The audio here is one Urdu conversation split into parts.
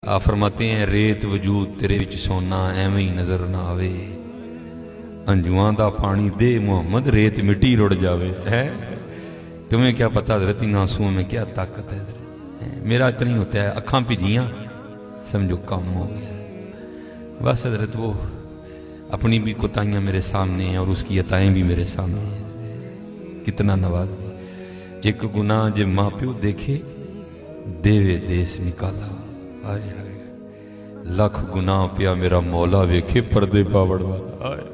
آپ فرماتے ہیں ریت وجود تیرے وچ سونا ایویں ہی نظر نہ آوے، انجواں دا پانی دے محمد ریت مٹی رڑ جاوے ہے۔ تمہیں کیا پتا حضرت ان آنسوؤں میں کیا طاقت ہے حضرت، میرا اتنا ہی ہوتا ہے اکھاں پجیاں سمجھو کم ہو گیا بس حضرت، وہ اپنی بھی کوتاہیاں میرے سامنے ہیں اور اس کی عطائیں بھی میرے سامنے ہیں، کتنا نواز دی۔ ایک گناہ جب ماں پیو دیکھے دیوے دیس نکالا، آئے آئے لکھ گناہ پیا میرا مولا ویکھے پردے پاوڑ والا، آئے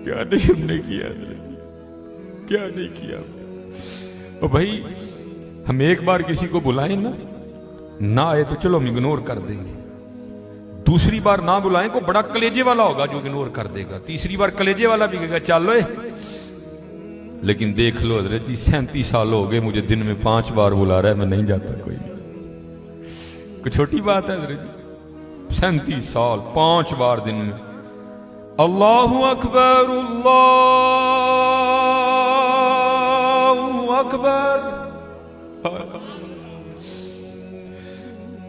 کیا نہیں ہم نے کیا حضرت، کیا نہیں کیا۔ اور بھائی ہم ایک بار کسی کو بلائیں نا، نہ آئے تو چلو ہم اگنور کر دیں گے، دوسری بار نہ بلائیں کو بڑا کلیجے والا ہوگا جو اگنور کر دے گا، تیسری بار کلیجے والا بھی کہے گا چل لوئے۔ لیکن دیکھ لو حضرت جی 37 سال ہو گئے مجھے دن میں 5 بار بلا رہا ہے، میں نہیں جاتا کوئی نہیں، کوئی چھوٹی بات ہے حضرت جی، 37 سال 5 بار دن میں اللہ اکبر اللہ اکبر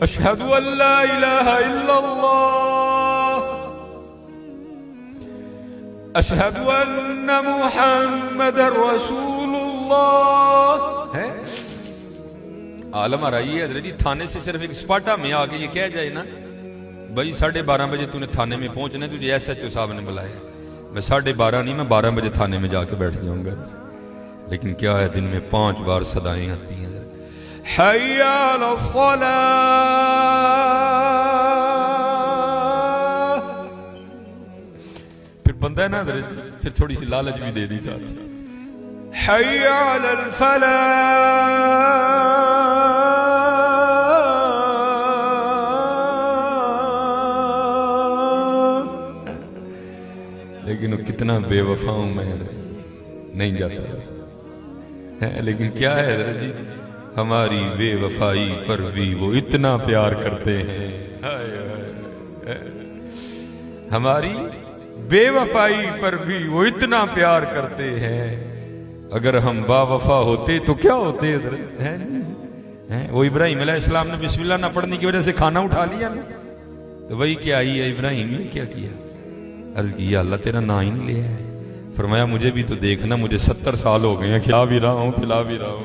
اشہد ان لا الہ الا اللہ اشہد ان محمد رسول اللہ ہے۔ عالم آ رہی ہے حضرت جی، تھانے سے صرف ایک سپاٹا میں آ کے یہ کہہ جائے نا بھائی 12:30 بجے تو نے تھانے میں پہنچنا ہے، تجھے ایس ایچ او صاحب نے بلایا، میں 12:30 نہیں میں 12 بجے تھانے میں جا کے بیٹھ جاؤں گا، لیکن کیا ہے دن میں 5 بار صدائیں آتی ہیں حی علی الصلاۃ، پھر بندہ ہے نا حضرت پھر تھوڑی سی لالچ بھی دے دی ساتھ، حی علی الفلاح، لیکن وہ کتنا بے وفا ہوں میں نہیں جاتا ہے، لیکن کیا ہے حضرت جی ہماری بے وفائی پر بھی وہ اتنا پیار کرتے ہیں، ہماری بے وفائی پر بھی وہ اتنا پیار کرتے ہیں، اگر ہم با وفا ہوتے تو کیا ہوتے حضرت، وہ ابراہیم علیہ السلام نے بسم اللہ نہ پڑھنے کی وجہ سے کھانا اٹھا لیا نا، تو وہی کیا آئی ہے ابراہیم نے کیا کیا، عرض کیا اللہ تیرا نا ہی نہیں لیا ہے، فرمایا مجھے بھی تو دیکھنا مجھے 70 سال ہو گئے ہیں، کھلا بھی رہا ہوں پلا بھی رہا ہوں،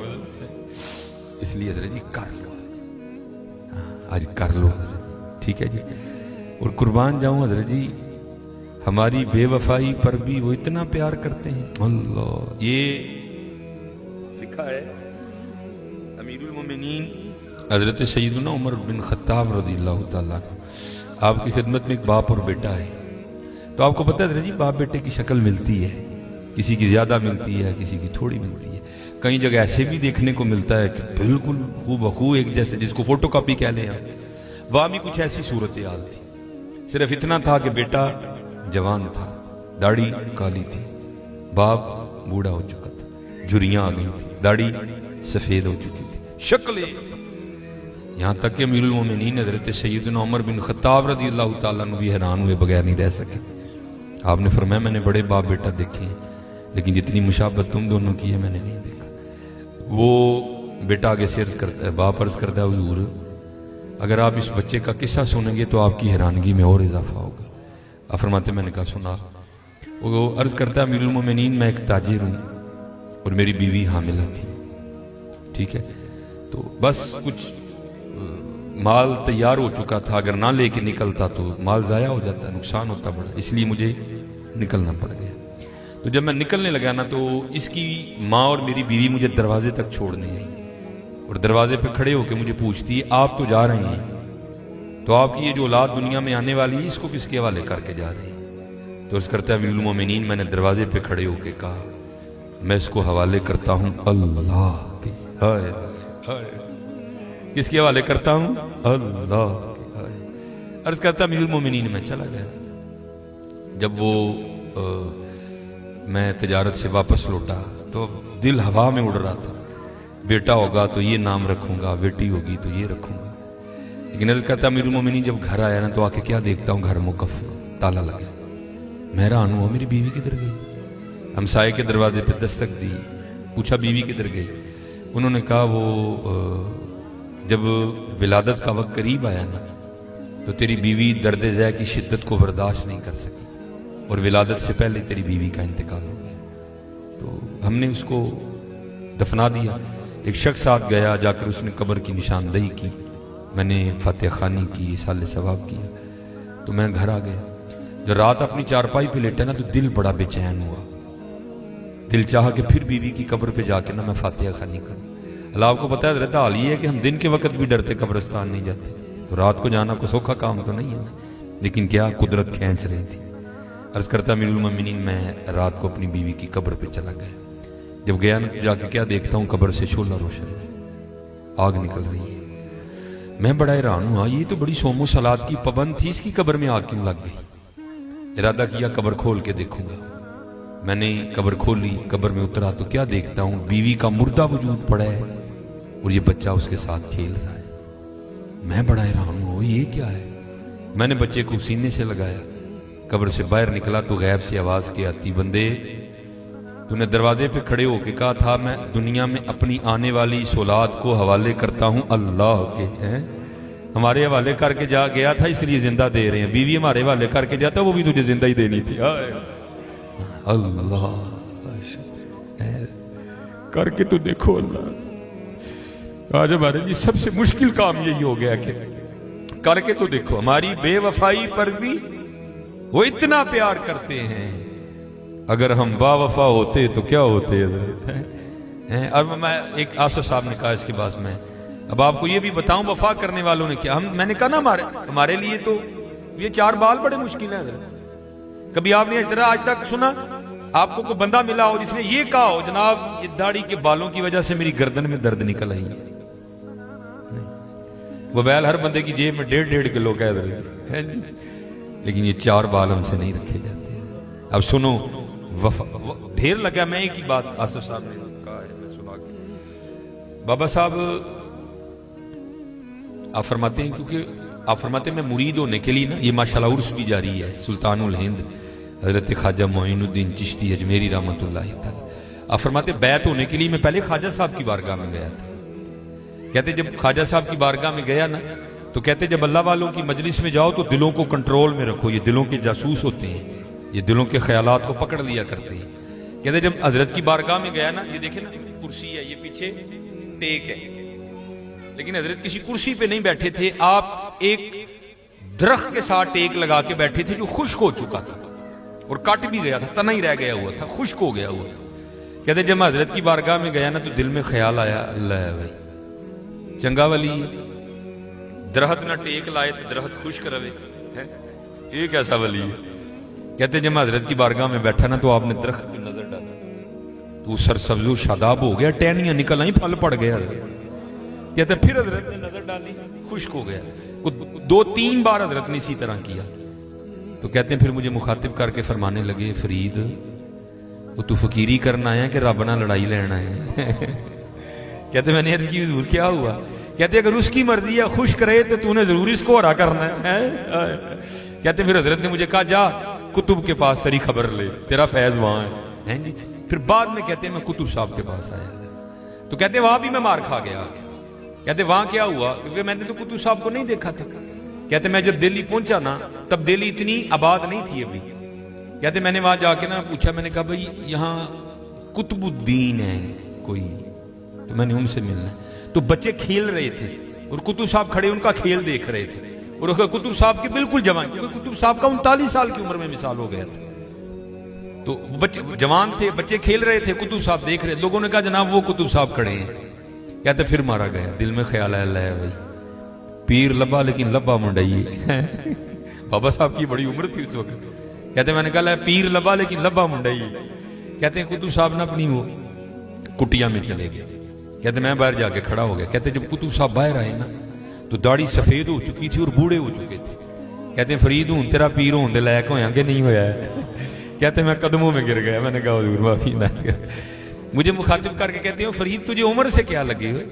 اس لیے حضرت جی کر لو آج کر لو حضرت، ٹھیک ہے جی۔ اور قربان جاؤں حضرت جی ہماری بے وفائی پر بھی وہ اتنا پیار کرتے ہیں، اللہ یہ لکھا ہے امیر المومنین حضرت سیدنا عمر بن خطاب رضی اللہ تعالیٰ عنہ، آپ کی خدمت میں ایک باپ اور بیٹا ہے، تو آپ کو پتہ ہے حضرت جی باپ بیٹے کی شکل ملتی ہے، کسی کی زیادہ ملتی ہے کسی کی تھوڑی ملتی ہے، کئی جگہ ایسے بھی دیکھنے کو ملتا ہے کہ بالکل ہو بخو ایک جیسے، جس کو فوٹو کاپی کہہ لیں آپ، وہاں بھی کچھ ایسی صورتحال تھی، صرف اتنا تھا کہ بیٹا جوان تھا، داڑھی کالی تھی، باپ بوڑھا ہو چکا تھا، جھریاں آ گئی تھی، داڑھی سفید ہو چکی تھی، شکل یہاں تک کہ امیر المومنین حضرت سیدنا عمر بن خطاب رضی اللہ تعالیٰ عنہ بھی حیران ہوئے بغیر نہیں رہ سکے، آپ نے فرمایا میں نے بڑے باپ بیٹا دیکھے ہیں لیکن جتنی مشابہت تم دونوں کی ہے میں نے نہیں دیکھا۔ وہ بیٹا آگے سے عرض کرتا ہے، باپ عرض کرتا ہے حضور اگر آپ اس بچے کا قصہ سنیں گے تو آپ کی حیرانگی میں اور اضافہ ہوگا، آپ فرماتے میں نے کہا سنا، وہ عرض کرتا ہے امیر المومنین میں ایک تاجر ہوں اور میری بیوی حاملہ تھی، ٹھیک ہے، تو بس کچھ مال تیار ہو چکا تھا، اگر نہ لے کے نکلتا تو مال ضائع ہو جاتا، نقصان ہوتا بڑا، اس لیے مجھے نکلنا پڑ گیا۔ تو جب میں نکلنے لگا نا تو اس کی ماں اور میری بیوی مجھے دروازے تک چھوڑنے ہیں اور دروازے پہ کھڑے ہو کے مجھے پوچھتی ہے آپ تو جا رہے ہیں تو آپ کی یہ جو اولاد دنیا میں آنے والی ہے اس کو کس کے حوالے کر کے جا رہے ہیں؟ تو اس کرتا ہے امیر المومنین میں نے دروازے پہ کھڑے ہو کے کہا میں اس کو حوالے کرتا ہوں اللہ کے، کس کے حوالے کرتا ہوں؟ اللہ کے۔ عرض کرتا امیر المومنین میں چلا گیا، جب وہ میں تجارت سے واپس لوٹا تو دل ہوا میں اڑ رہا تھا، بیٹا ہوگا تو یہ نام رکھوں گا، بیٹی ہوگی تو یہ رکھوں گا، لیکن عرض کرتا امیر المومنین جب گھر آیا نا تو آ کے کیا دیکھتا ہوں گھر مقفل، تالا لگا، میں حیران ہوا میری بیوی کدھر گئی، ہمسائے کے دروازے پہ دستک دی، پوچھا بیوی کدھر گئی، انہوں نے کہا وہ جب ولادت کا وقت قریب آیا نا تو تیری بیوی درد ذہ کی شدت کو برداشت نہیں کر سکی اور ولادت سے پہلے تیری بیوی کا انتقال ہو گیا، تو ہم نے اس کو دفنا دیا۔ ایک شخص ساتھ گیا، جا کر اس نے قبر کی نشاندہی کی، میں نے فاتحہ خوانی کی، اصالہ ثواب کیا، تو میں گھر آ گیا۔ جب رات اپنی چارپائی پہ لیٹا نا تو دل بڑا بے چین ہوا، دل چاہا کہ پھر بیوی کی قبر پہ جا کے نا میں فاتحہ خوانی کروں۔ اللہ آپ کو پتہ ہے حضرت حال یہ ہے کہ ہم دن کے وقت بھی ڈرتے قبرستان نہیں جاتے، تو رات کو جانا کوئی سوکھا کام تو نہیں ہے نا، لیکن کیا قدرت کھینچ رہی تھی۔ عرض کرتا امیر المومنین میں رات کو اپنی بیوی کی قبر پہ چلا گیا۔ جب گیا نا جا کے کیا دیکھتا ہوں، قبر سے شعلہ روشن ہے، آگ نکل رہی ہے۔ میں بڑا حیران ہوا، یہ تو بڑی صوم و صلات کی پابند تھی، اس کی قبر میں آگ کیوں لگ گئی؟ ارادہ کیا قبر کھول کے دیکھوں گا۔ میں نے قبر کھولی، قبر میں اترا تو کیا دیکھتا ہوں، بیوی کا مردہ وجود پڑا ہے اور یہ بچہ اس کے ساتھ کھیل رہا ہے۔ میں بڑا حیران ہوا، یہ کیا ہے؟ میں نے بچے کو سینے سے لگایا، قبر سے باہر نکلا تو غیب سے آواز کی آتی، بندے تو نے دروازے پہ کھڑے ہو کے کہا تھا میں دنیا میں اپنی آنے والی سولاد کو حوالے کرتا ہوں اللہ کے، ہیں ہمارے حوالے کر کے جا گیا تھا اس لیے زندہ دے رہے ہیں، بیوی ہمارے حوالے کر کے جاتا وہ بھی تجھے زندہ ہی دینی تھی۔ اللہ کر کے تو دیکھو، اللہ آج ہمارے لیے سب سے مشکل کام یہی ہو گیا کہ کر کے تو دیکھو۔ ہماری بے وفائی پر بھی وہ اتنا پیار کرتے ہیں، اگر ہم با وفا ہوتے تو کیا ہوتے ہیں۔ اور میں ایک آصف صاحب نے کہا اس کے بعد میں اب آپ کو یہ بھی بتاؤں وفا کرنے والوں نے کیا، میں نے کہا نا ہمارے لیے تو یہ 4 بال بڑے مشکل ہیں۔ کبھی آپ نے آج تک سنا آپ کو کوئی بندہ ملا ہو جس نے یہ کہا ہو جناب یہ داڑھی کے بالوں کی وجہ سے میری گردن میں درد نکل آئی ہے؟ وہ بیل ہر بندے کی جیب میں 1.5 کلو کہہ رہے ہیں، لیکن یہ 4 بال ہم سے نہیں رکھے جاتے۔ اب سنو ڈھیر لگا، میں ایک ہی بات آصف صاحب نے کہا ہے میں سنا کے، بابا صاحب آپ فرماتے ہیں، کیونکہ آپ فرماتے ہیں میں مرید ہونے کے لیے نا، یہ ماشاءاللہ عرس بھی جاری ہے، سلطان الہند حضرت خواجہ معین الدین چشتی اجمیری رحمۃ اللہ تعالی، آپ فرماتے ہیں بیعت ہونے کے لیے میں پہلے خواجہ صاحب کی بارگاہ میں گیا تھا۔ کہتے جب خواجہ صاحب کی بارگاہ میں گیا نا تو کہتے جب اللہ والوں کی مجلس میں جاؤ تو دلوں کو کنٹرول میں رکھو، یہ دلوں کے جاسوس ہوتے ہیں، یہ دلوں کے خیالات کو پکڑ لیا کرتے ہیں۔ کہتے جب حضرت کی بارگاہ میں گیا نا، یہ دیکھیں نا کرسی ہے، یہ پیچھے ٹیک ہے، لیکن حضرت کسی کرسی پہ نہیں بیٹھے تھے، آپ ایک درخت کے ساتھ ٹیک لگا کے بیٹھے تھے جو خشک ہو چکا تھا اور کٹ بھی گیا تھا، تنا ہی رہ گیا ہوا تھا، خشک ہو گیا ہوا تھا۔ کہتے جب میں حضرت کی بارگاہ میں گیا نا تو دل میں خیال آیا، اللہ بھائی چنگا ولی ہے، درخت نہ ٹیک لائے تو درخت خشک رہے، یہ کیسا ولی ہے؟ کہتے جب میں حضرت کی بارگاہ میں بیٹھا نا تو آپ نے درخت پہ نظر ڈالا تو سرسبز و شاداب ہو گیا، ٹہنیاں نکل آئیں، پھل پڑ گیا۔ کہتے پھر حضرت نے نظر ڈالی، خشک ہو گیا۔ 2-3 بار حضرت نے اسی طرح کیا، تو کہتے ہیں پھر مجھے مخاطب کر کے فرمانے لگے، فرید وہ تو فقیری کرنا ہے کہ رب نہ لڑائی لینا ہے؟ کہتے میں نے عرض کی حضور کیا ہوا؟ کہتے اگر اس کی مرضی ہے خشک رہے تو نے ضرور اس کو ہرا کرنا ہے۔ کہتے پھر حضرت نے مجھے کہا جا کتب کے پاس تیری خبر لے، تیرا فیض وہاں ہے۔ پھر بعد میں کہتے ہیں میں کتب صاحب کے پاس آیا تو کہتے وہاں بھی میں مار کھا گیا۔ کہتے وہاں کیا ہوا؟ کیونکہ میں نے تو کتب صاحب کو نہیں دیکھا تھا۔ کہتے میں جب دلی پہنچا نا تب دلی اتنی آباد نہیں تھی ابھی۔ کہتے میں نے وہاں جا کے نا پوچھا، میں نے کہا بھائی یہاں قطب الدین ہے کوئی، تو میں نے ان سے ملنا ہے۔ تو بچے کھیل رہے تھے اور کتب صاحب کھڑے ان کا کھیل دیکھ رہے تھے، اور کتب صاحب کی بالکل جوان، کیونکہ کتب صاحب کا 39 سال کی عمر میں مثال ہو گیا تھا، تو بچے جوان تھے، بچے کھیل رہے تھے، کتب صاحب دیکھ رہے۔ لوگوں نے کہا جناب وہ کتب صاحب کھڑے ہیں۔ کہتے پھر مارا گیا، دل میں خیال ہے اللہ ہے بھائی پیر لبا لیکن لبا منڈائی۔ بابا صاحب کی بڑی عمر تھی اس وقت۔ کہتے میں نے کہا پیر لبا لیکن لبا منڈائی۔ کہتے ہیں کتب صاحب نے اپنی وہ کٹیا میں چلے گئے۔ کہتے میں باہر جا کے کھڑا ہو گیا۔ کہتے جب کتب صاحب باہر آئے نا تو داڑھی سفید ہو چکی تھی اور بوڑھے ہو چکے تھے۔ کہتے ہیں فرید ہوں تیرا پیر ہوں دے لائق ہویا کہ نہیں ہویا ہے؟ کہتے میں قدموں میں گر گیا۔ میں نے کہا حضور معافی نہ کر۔ مجھے مخاطب کر کے کہتے ہیں فرید تجھے عمر سے کیا لگے ہوئے،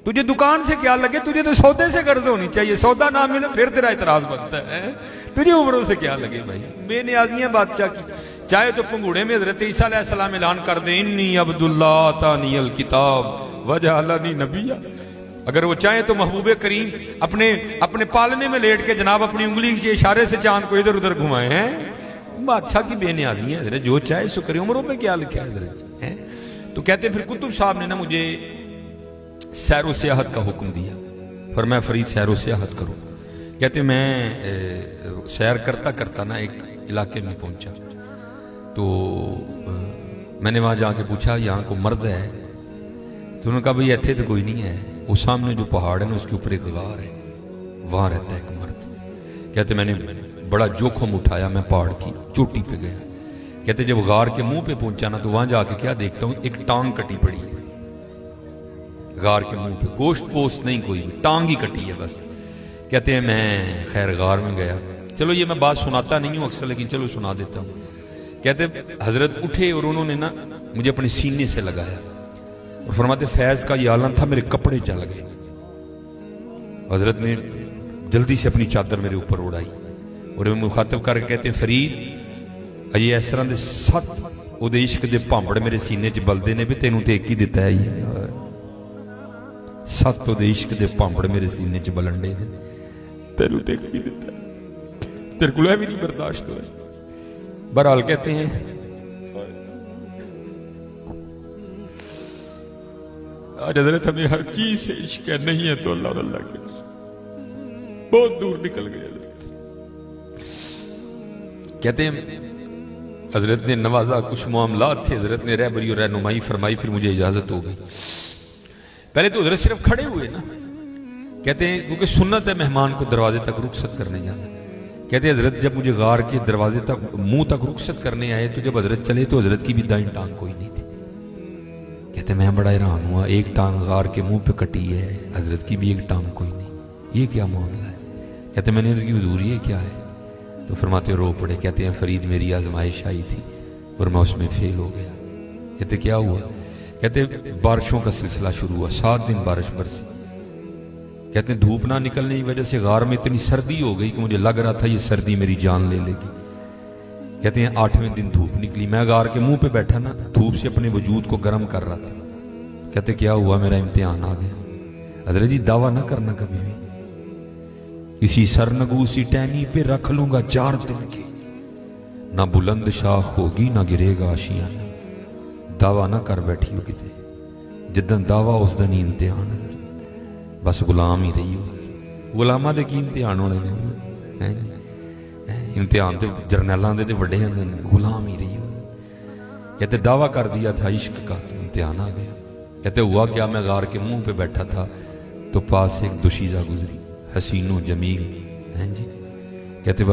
تجھے دکان سے کیا لگے، تجھے تو سودے سے قرض ہونی چاہیے، سودا نہ ملے پھر تیرا اعتراض بنتا ہے، تجھے عمروں سے کیا لگے بھائی؟ بے نیازیاں بادشاہ کی، چاہے تو پنگوڑے میں حضرت عیسیٰ علیہ السلام اعلان کر دیں انی عبداللہ آتانی الکتاب وجعلنی نبیہ، اگر وہ چاہیں تو محبوب کریم اپنے پالنے میں لیٹ کے جناب اپنی انگلی کے اشارے سے چاند کو ادھر ادھر گھمائے ہیں. بادشاہ کی بے نیازی ہے حضرت, جو چاہے سو کرے. عمروں میں کیا لکھا ہے حضرت؟ تو کہتے ہیں پھر کتب صاحب نے نا مجھے سیر و سیاحت کا حکم دیا. فرمایا فرید سیر و سیاحت کرو. کہتے ہیں میں سیر کرتا کرتا نا ایک علاقے میں پہنچا, تو میں نے وہاں جا کے پوچھا یہاں کو مرد ہے؟ تو انہوں نے کہا بھئی ایتھے تو کوئی نہیں ہے, وہ سامنے جو پہاڑ ہے نا اس کے اوپر ایک غار ہے, وہاں رہتا ہے ایک مرد. کہتے میں نے بڑا جوخم اٹھایا, میں پہاڑ کی چوٹی پہ گیا. کہتے جب غار کے منہ پہ پہنچا نا تو وہاں جا کے کیا دیکھتا ہوں, ایک ٹانگ کٹی پڑی ہے غار کے منہ پہ, گوشت پوست نہیں کوئی, ٹانگ ہی کٹی ہے بس. کہتے ہیں میں خیر غار میں گیا. چلو یہ میں بات سناتا نہیں ہوں اکثر, لیکن چلو سنا دیتا ہوں. کہتے حضرت اٹھے اور انہوں نے نا مجھے اپنے سینے سے لگایا اور فرماتے فیض کا یہ عالم تھا, میرے کپڑے جل گئے. حضرت نے جلدی سے اپنی چادر میرے اوپر اڑائی اور میں مخاطب کر کے کہتے فرید اجے اس طرح دے 7 او دے عشق دے پامبڑ میرے سینے چ بلدے نے, بھی تینوں تے ایک ہی دیتا ہے. یہ 7 او دے عشق دے پامبڑ میرے سینے چ بلنڈے نے, تینوں تے ایک ہی دیتا ہے, تیرے کو بھی نہیں برداشت ہوا. بہرحال کہتے ہیں آج حضرت ہمیں ہر چیز سے عشق ہے, نہیں ہے تو اللہ اور اللہ کے بہت دور نکل گئے. کہتے ہیں حضرت نے نوازا, کچھ معاملات تھے, حضرت نے رہبری اور رہنمائی فرمائی, پھر مجھے اجازت ہو گئی. پہلے تو حضرت صرف کھڑے ہوئے نا, کہتے ہیں کیونکہ سنت ہے مہمان کو دروازے تک رخصت کرنے جانا. کہتے ہیں حضرت جب مجھے غار کے دروازے تک منہ تک رخصت کرنے آئے تو جب حضرت چلے تو حضرت کی بھی دائیں ٹانگ کوئی نہیں تھی. کہتے ہیں میں بڑا حیران ہوا, ایک ٹانگ غار کے منہ پہ کٹی ہے, حضرت کی بھی ایک ٹانگ کوئی نہیں, یہ کیا معاملہ ہے؟ کہتے ہیں میں نے عرض کی حضور یہ کیا ہے؟ تو فرماتے رو پڑے. کہتے ہیں فرید میری آزمائش آئی تھی اور میں اس میں فیل ہو گیا. کہتے کیا ہوا؟ کہتے بارشوں کا سلسلہ شروع ہوا, 7 دن بارش برسی. کہتے ہیں دھوپ نہ نکلنے کی وجہ سے غار میں اتنی سردی ہو گئی کہ مجھے لگ رہا تھا یہ سردی میری جان لے لے گی. کہتے ہیں 8ویں دن دھوپ نکلی, میں غار کے منہ پہ بیٹھا نا, دھوپ سے اپنے وجود کو گرم کر رہا تھا. کہتے کیا ہوا؟ میرا امتحان آ گیا. حضرت جی دعویٰ نہ کرنا کبھی بھی, اسی سرنگو سی ٹہنی پہ رکھ لوں گا 4 دن کی, نہ بلند شاخ ہوگی نہ گرے گا آشیانہ. دعویٰ نہ کر بیٹھی ہو کتے, جدن دعویٰ اس دن ہی امتحان ہے. بس غلام ہی رہی ہو. غلامہ دے کی امتحان ہونے نے, امتحان تے جرنیلاں دے تے وڈے ہوندے نے, غلام ہی رہی ہو. کہتے دعویٰ کر دیا تھا عشق کا تو امتحان آ گیا. کہتے ہوا کیا, میں غار کے منہ پہ بیٹھا تھا تو پاس ایک دوشیزہ گزری, حسین و جمیل. کہتے بس